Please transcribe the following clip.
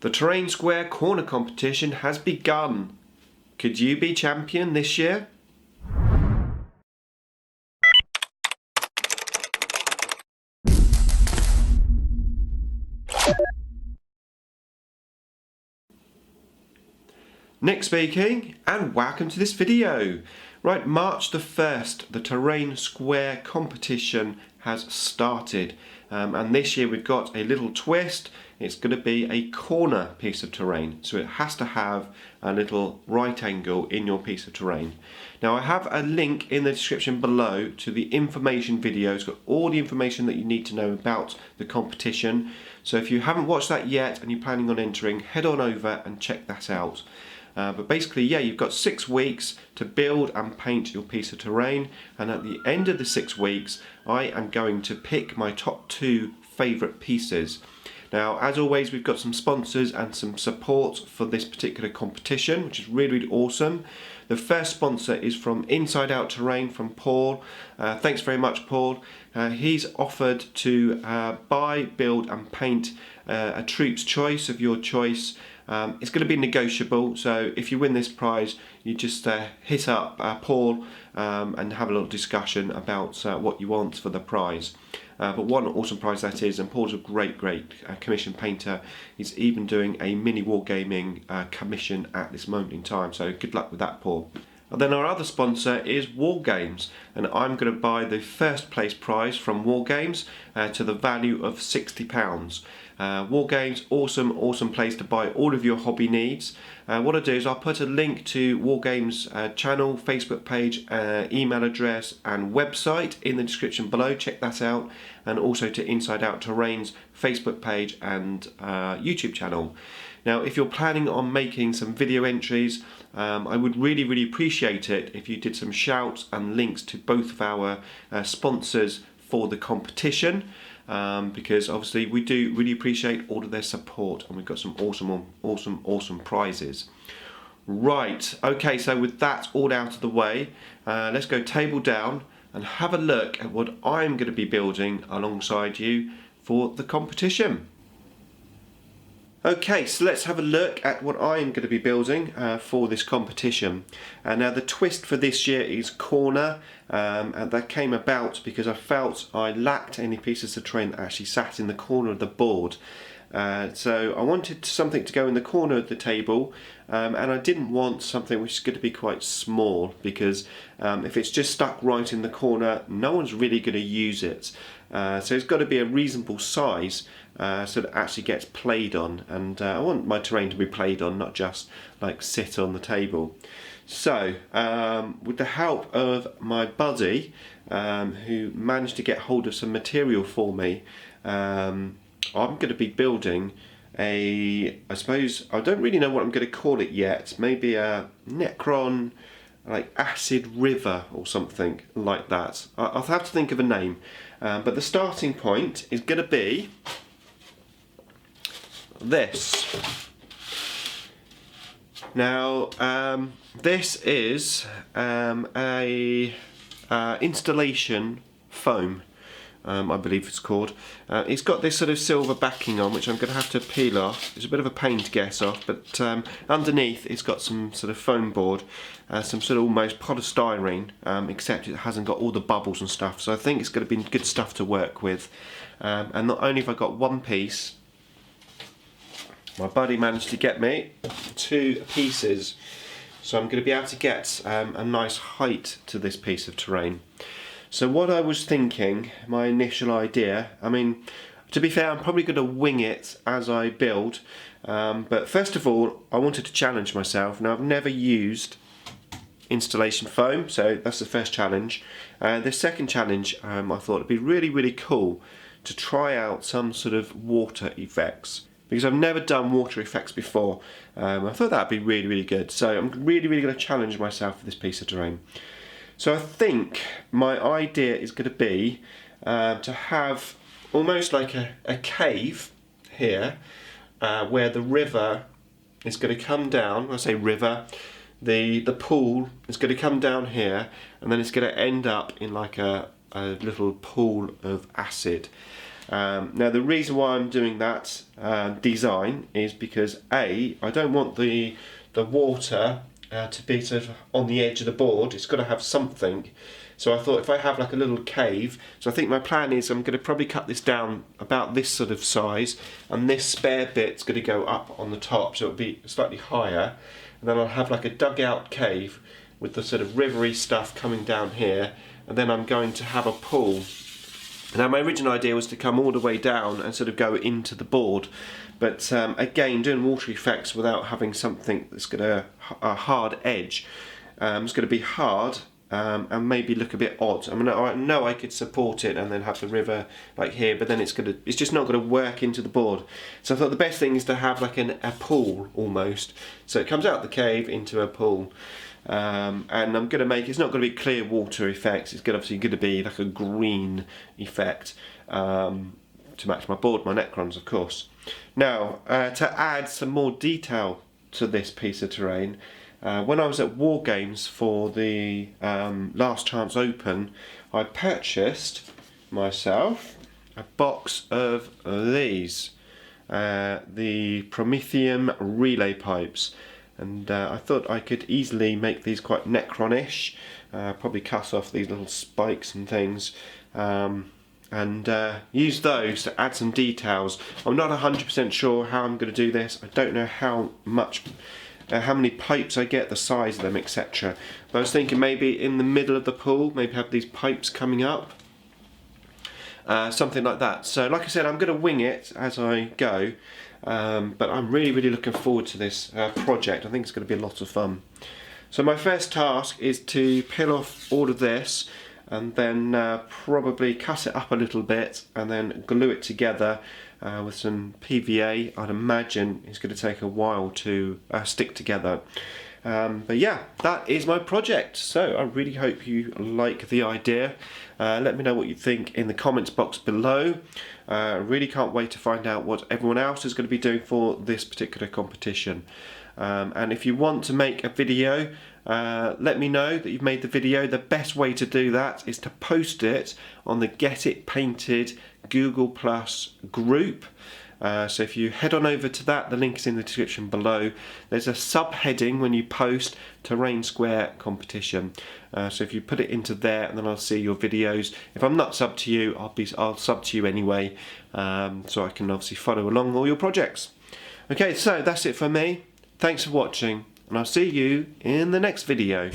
The Terrain Square Corner competition has begun. Could you be champion this year? Nick speaking, and welcome to this video. Right, March the 1st, the Terrain Square competition has started. And this year we've got a little twist. It's going to be a corner piece of terrain. So it has to have a little right angle in your piece of terrain. Now I have a link in the description below to the information video. It's got all the information that you need to know about the competition. So if you haven't watched that yet and you're planning on entering, head on over and check that out. But basically, yeah, you've got 6 weeks to build and paint your piece of terrain, and at the end of the 6 weeks I am going to pick my top 2 favourite pieces. Now, as always, we've got some sponsors and some support for this particular competition, which is really, really awesome. The first sponsor is from Inside Out Terrain, from Paul. Thanks very much, Paul. He's offered to buy, build and paint a troop's choice of your choice. It's going to be negotiable, so if you win this prize, you just hit up Paul and have a little discussion about what you want for the prize. But one awesome prize that is, and Paul's a great commission painter. He's even doing a mini wargaming commission at this moment in time, so good luck with that, Paul. And then our other sponsor is WarGames, and I'm going to buy the first place prize from WarGames to the value of £60. WarGames, awesome place to buy all of your hobby needs. What I'll do is I'll put a link to WarGames channel, Facebook page, email address and website in the description below. Check that out, and also to Inside Out Terrain's Facebook page and YouTube channel. Now, if you're planning on making some video entries, I would really appreciate it if you did some shouts and links to both of our sponsors for the competition, because obviously we do really appreciate all of their support, and we've got some awesome prizes. Right, okay, so with that all out of the way, let's go table down and have a look at what I'm going to be building alongside you for the competition. Okay, so let's have a look at what I'm going to be building for this competition. Now the twist for this year is corner, and that came about because I felt I lacked any pieces of terrain that actually sat in the corner of the board. So I wanted something to go in the corner of the table, and I didn't want something which is going to be quite small, because if it's just stuck right in the corner, no one's really going to use it. So it's got to be a reasonable size so that it actually gets played on, and I want my terrain to be played on, not just like sit on the table. So with the help of my buddy who managed to get hold of some material for me, I'm going to be building I suppose, I don't really know what I'm going to call it yet, maybe a Necron like acid river or something like that. I'll have to think of a name, but the starting point is going to be this. Now this is a installation foam, I believe it's called. It's got this sort of silver backing on, which I'm going to have to peel off. It's a bit of a pain to get off, but underneath it's got some sort of foam board, some sort of almost polystyrene, except it hasn't got all the bubbles and stuff, so I think it's going to be good stuff to work with. And not only have I got one piece, my buddy managed to get me 2 pieces, so I'm going to be able to get a nice height to this piece of terrain. So what I was thinking, my initial idea, I mean, to be fair, I'm probably going to wing it as I build, but first of all I wanted to challenge myself. Now, I've never used installation foam, so that's the first challenge. The second challenge, I thought it'd be really cool to try out some sort of water effects, because I've never done water effects before. I thought that'd be really good, so I'm really going to challenge myself for this piece of terrain. So I think my idea is going to be to have almost like a cave here, where the river is going to come down. When I say river, the pool is going to come down here, and then it's going to end up in like a little pool of acid. Now the reason why I'm doing that design is because I don't want the water to be sort of on the edge of the board. It's got to have something. So I thought if I have like a little cave, so I think my plan is I'm going to probably cut this down about this sort of size, and this spare bit's going to go up on the top, so it'll be slightly higher, and then I'll have like a dugout cave with the sort of rivery stuff coming down here, and then I'm going to have a pool. Now my original idea was to come all the way down and sort of go into the board, but again, doing water effects without having something that's got a hard edge, it's going to be hard. And maybe look a bit odd. I mean, I know I could support it and then have the river like here, but then it's just not going to work into the board. So I thought the best thing is to have like a pool almost. So it comes out the cave into a pool, and I'm going to make it's not going to be clear water effects. It's obviously going to be like a green effect to match my board, my Necrons, of course. Now to add some more detail to this piece of terrain. When I was at WarGames for the Last Chance Open, I purchased myself a box of these, the Promethium relay pipes, and I thought I could easily make these quite Necron-ish, probably cut off these little spikes and things, and use those to add some details. I'm not 100% sure how I'm going to do this. I don't know how many pipes I get, the size of them, etc. But I was thinking maybe in the middle of the pool, maybe have these pipes coming up, something like that. So like I said, I'm going to wing it as I go, but I'm really looking forward to this project. I think it's going to be a lot of fun. So my first task is to peel off all of this and then probably cut it up a little bit and then glue it together with some PVA. I'd imagine it's going to take a while to stick together. But yeah, that is my project. So I really hope you like the idea. Let me know what you think in the comments box below. I really can't wait to find out what everyone else is going to be doing for this particular competition. And if you want to make a video, let me know that you've made the video. The best way to do that is to post it on the Get It Painted Google Plus group. So if you head on over to that, the link is in the description below. There's a subheading when you post Terrain Square competition. So if you put it into there, and then I'll see your videos. If I'm not subbed to you, I'll sub to you anyway, so I can obviously follow along all your projects. Okay, so that's it for me. Thanks for watching, and I'll see you in the next video.